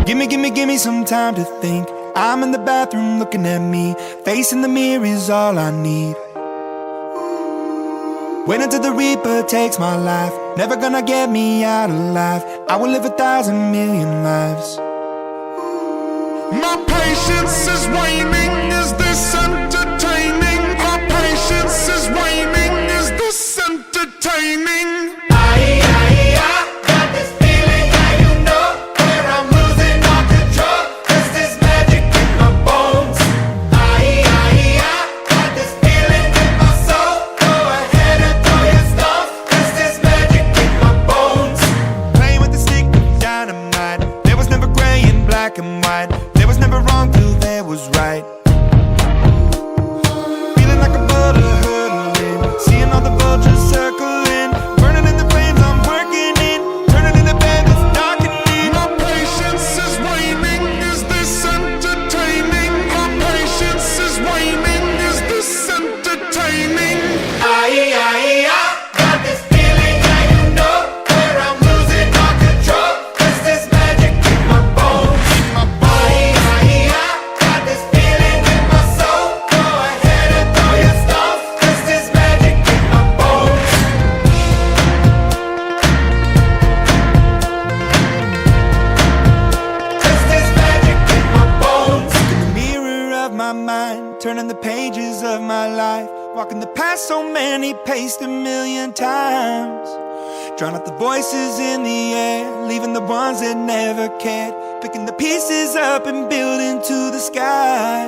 Give me some time to think. I'm in the bathroom looking at me. Facing the mirror is all I need. Wait until the Reaper takes my life. Never gonna get me out alive. I will live 1,000 million lives. My patience is waning, is this entertaining? My patience is waning, is this entertaining? Got this feeling, now you know where I'm losing all control. 'Cause there's magic in my bones. Got this feeling in my soul. Go ahead and throw your stuff. 'Cause there's magic in my bones. Playing with the stick of dynamite. There was never gray and black and white. There was never wrong till there was right. Feeling like a butter hurtling. Seeing all the vultures circling. Burning in the flames I'm working in. Turning in the bed that's darkening. My patience is waning, is this entertaining? My patience is waning, is this entertaining? Got this feeling, now you know where I'm losing all control. 'Cause there's magic in my bones. Got this feeling in my soul. Go ahead and throw your stuff. 'Cause there's magic in my bones. 'Cause there's magic in my bones. In the mirror of my mind, turning the pages of my life. Walking the path so many paced 1,000,000 times. Drown out the voices in the air, leaving the ones that never cared. Picking the pieces up and building to the sky.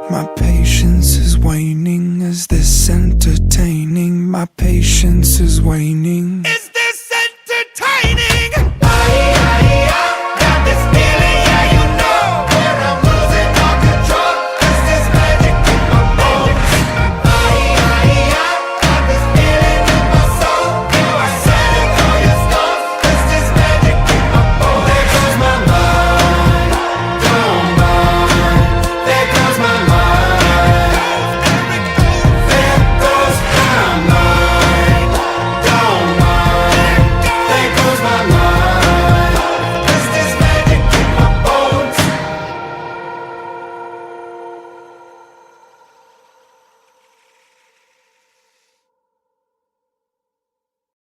My patience is waning, is this entertaining? My patience is waning.